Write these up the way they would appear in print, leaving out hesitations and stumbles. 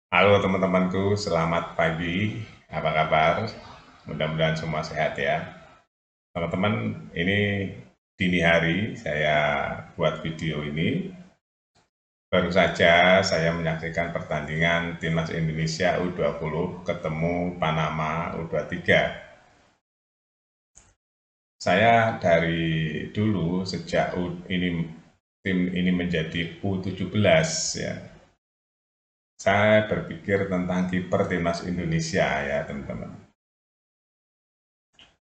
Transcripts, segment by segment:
Halo teman-temanku, selamat pagi. Apa kabar? Mudah-mudahan semua sehat ya. Teman-teman, ini dini hari saya buat video ini. Baru saja saya menyaksikan pertandingan Timnas Indonesia U20 ketemu Panama U23. Saya dari dulu sejak tim ini menjadi U17 ya. Saya berpikir tentang kiper Timnas Indonesia ya, teman-teman.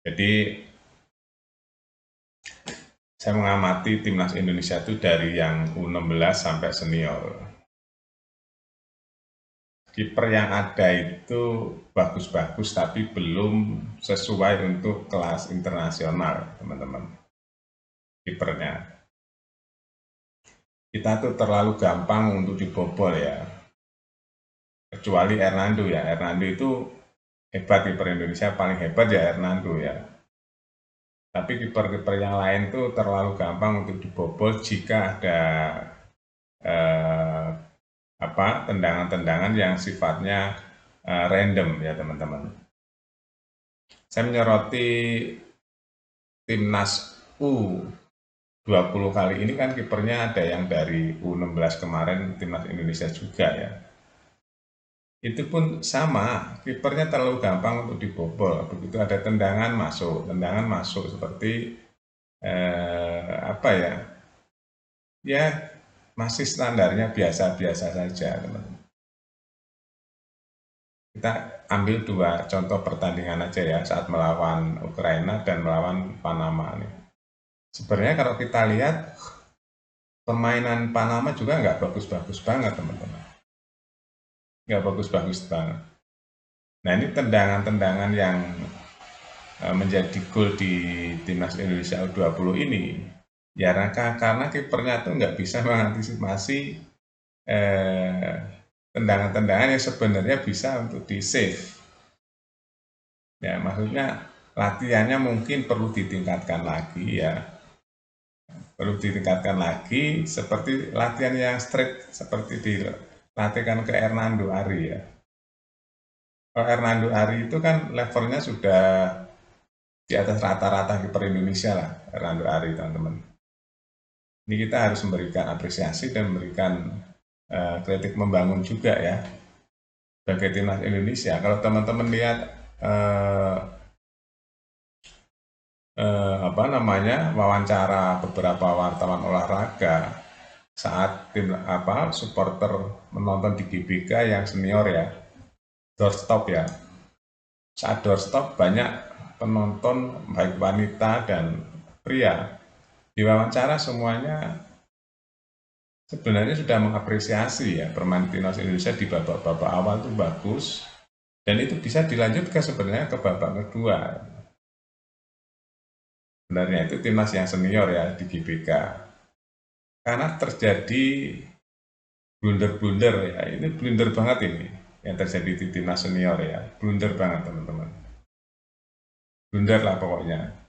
Jadi saya mengamati timnas Indonesia itu dari yang U16 sampai senior. Kiper yang ada itu bagus-bagus tapi belum sesuai untuk kelas internasional, teman-teman. Kipernya. Kita tuh terlalu gampang untuk dibobol ya. Kecuali Hernando ya. Hernando itu hebat, kiper Indonesia paling hebat ya Hernando ya. Tapi kiper-kiper yang lain tuh terlalu gampang untuk dibobol jika ada eh, tendangan-tendangan yang sifatnya random ya teman-teman. Saya menyoroti timnas U20 kali ini kan kipernya ada yang dari U16 kemarin timnas Indonesia juga ya. Itu pun sama, kipernya terlalu gampang untuk dibobol. Begitu ada tendangan masuk seperti apa ya? Ya masih standarnya biasa-biasa saja teman-teman. Kita ambil dua contoh pertandingan aja ya saat melawan Ukraina dan melawan Panama nih. Sebenarnya kalau kita lihat permainan Panama juga nggak bagus-bagus banget teman-teman. Nggak bagus-bagus banget. Nah ini tendangan-tendangan yang menjadi gol di Timnas Indonesia U20 ini ya karena kipernya tuh nggak bisa mengantisipasi eh, tendangan-tendangan yang sebenarnya bisa untuk di save. Ya maksudnya latihannya mungkin perlu ditingkatkan lagi ya, perlu ditingkatkan lagi seperti latihan yang strict seperti dilatihkan ke Hernando Ari ya. Kalau Hernando Ari itu kan levelnya sudah di atas rata-rata kiper Indonesia lah, Hernando Ari teman-teman. Ini kita harus memberikan apresiasi dan memberikan kritik membangun juga ya bagi timnas Indonesia. Kalau teman-teman lihat eh, wawancara beberapa wartawan olahraga saat supporter menonton di GBK yang senior ya, doorstop ya. Saat doorstop banyak penonton baik wanita dan pria. Diwawancara semuanya sebenarnya sudah mengapresiasi ya permainan timnas Indonesia di babak-babak awal itu bagus dan itu bisa dilanjutkan sebenarnya ke babak kedua. Sebenarnya itu timnas yang senior ya di GBK. Karena terjadi blunder-blunder ya, ini blunder banget ini yang terjadi di timnas senior ya, blunder banget teman-teman, blunder lah pokoknya.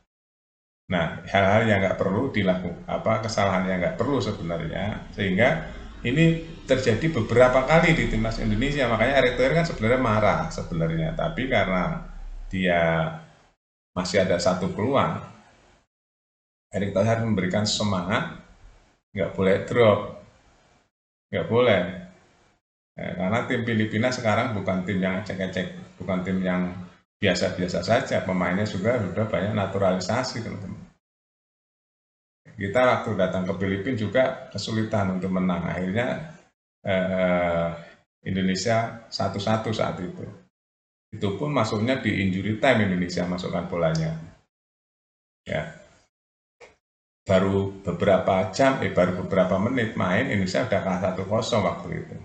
Nah, hal-hal yang nggak perlu dilakukan, kesalahan yang nggak perlu sebenarnya, sehingga ini terjadi beberapa kali di timnas Indonesia. Makanya Erick Thohir kan sebenarnya marah sebenarnya, tapi karena dia masih ada satu peluang, Erick Thohir memberikan semangat, nggak boleh drop, nggak boleh. Karena tim Filipina sekarang bukan tim yang ecek-ecek, bukan tim yang biasa-biasa saja, pemainnya juga sudah banyak naturalisasi teman-teman. Kita waktu datang ke Filipina juga kesulitan untuk menang, akhirnya eh, Indonesia 1-1 saat itu. Itu pun masuknya di injury time, Indonesia masukkan bolanya. Ya, baru beberapa menit main Indonesia sudah kalah 1-0 waktu itu.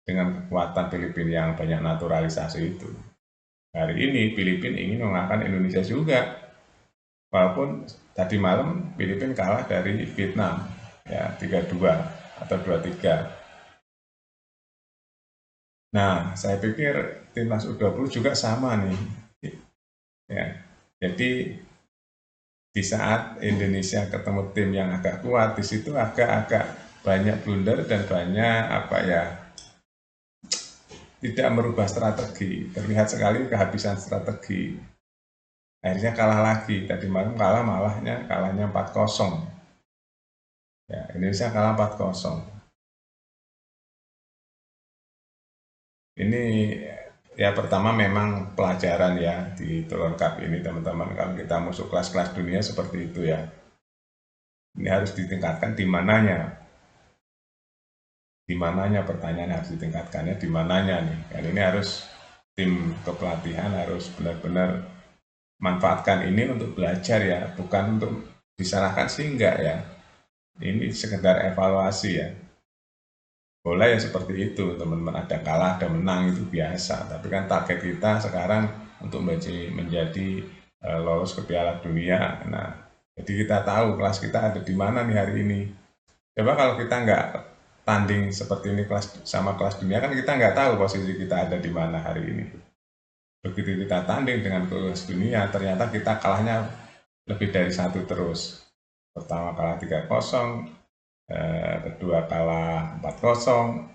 Dengan kekuatan Filipina yang banyak naturalisasi itu. Hari ini Filipina ingin mengalahkan Indonesia juga. Walaupun tadi malam Filipina kalah dari Vietnam ya 3-2 atau 2-3. Nah, saya pikir timnas U20 juga sama nih. Ya. Jadi di saat Indonesia ketemu tim yang agak kuat, di situ agak-agak banyak blunder dan banyak tidak merubah strategi, terlihat sekali kehabisan strategi. Akhirnya kalah lagi, tadi malam kalahnya 4-0. Ya, Indonesia kalah 4-0. Ini ya pertama memang pelajaran ya di Telur Cup ini teman-teman, kalau kita masuk kelas-kelas dunia seperti itu ya. Ini harus ditingkatkan di mananya. Di mananya pertanyaan harus ditingkatkannya di mananya nih. Dan ini harus tim kepelatihan harus benar-benar manfaatkan ini untuk belajar ya, bukan untuk disalahkan sih enggak ya. Ini sekedar evaluasi ya. Bola ya seperti itu, teman-teman, ada kalah, ada menang, itu biasa. Tapi kan target kita sekarang untuk menjadi lolos ke Piala Dunia. Nah, jadi kita tahu kelas kita ada di mana nih hari ini. Coba kalau kita nggak tanding seperti ini sama kelas dunia, kan kita nggak tahu posisi kita ada di mana hari ini. Begitu kita tanding dengan kelas dunia, ternyata kita kalahnya lebih dari 1 terus. Pertama kalah 3-0, kedua kalah 4-0.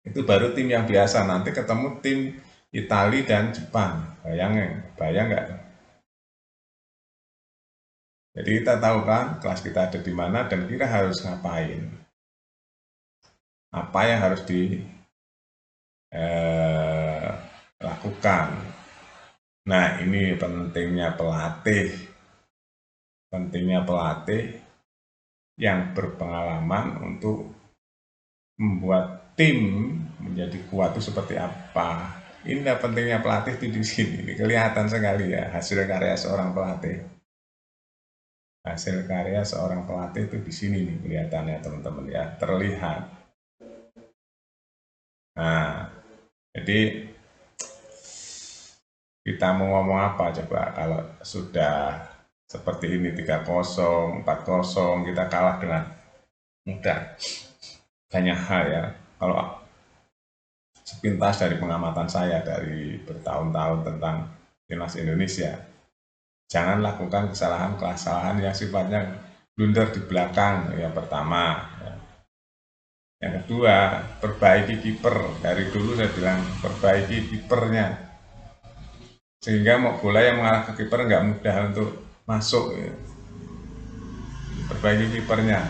Itu baru tim yang biasa, nanti ketemu tim Italia dan Jepang. Bayang nggak? Jadi kita tahu kan kelas kita ada di mana dan kita harus ngapain. Apa yang harus dilakukan. Nah, ini pentingnya pelatih. Pentingnya pelatih yang berpengalaman untuk membuat tim menjadi kuat itu seperti apa. Ini pentingnya pelatih itu di sini. Ini kelihatan sekali ya hasil karya seorang pelatih. Hasil karya seorang pelatih itu di sini nih kelihatannya teman-teman ya, terlihat. Nah, jadi kita mau ngomong apa coba kalau sudah seperti ini 3-0, 4-0 kita kalah dengan mudah. Banyak hal ya. Kalau sepintas dari pengamatan saya dari bertahun-tahun tentang timnas Indonesia, jangan lakukan kesalahan yang sifatnya blunder di belakang. Yang pertama, yang kedua, perbaiki kiper. Dari dulu saya bilang perbaiki kipernya, sehingga mau bola yang mengarah ke kiper nggak mudah untuk masuk. Perbaiki kipernya.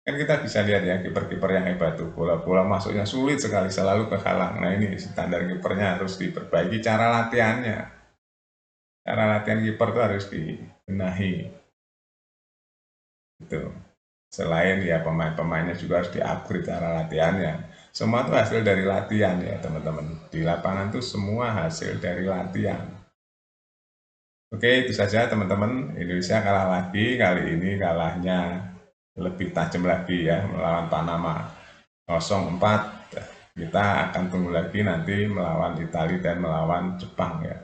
Kan kita bisa lihat ya kiper-kiper yang hebat tuh, bola-bola masuknya sulit sekali, selalu kehalang. Nah, ini standar kipernya harus diperbaiki, cara latihannya. Cara latihan kiper tuh harus dibenahi. Gitu. Selain ya pemain-pemainnya juga harus di-upgrade cara latihannya. Semua itu hasil dari latihan ya teman-teman. Di lapangan tuh semua hasil dari latihan. Oke, itu saja teman-teman. Indonesia kalah lagi, kali ini kalahnya lebih tajam lagi ya melawan Panama 0-4. Kita akan tunggu lagi nanti melawan Italia dan melawan Jepang ya.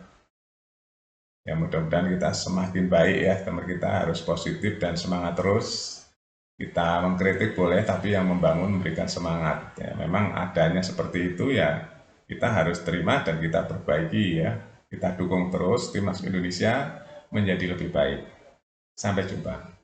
Ya mudah-mudahan kita semakin baik ya, teman, kita harus positif dan semangat terus. Kita mengkritik boleh, tapi yang membangun memberikan semangat. Ya, memang adanya seperti itu ya, kita harus terima dan kita perbaiki ya. Kita dukung terus timnas Indonesia menjadi lebih baik. Sampai jumpa.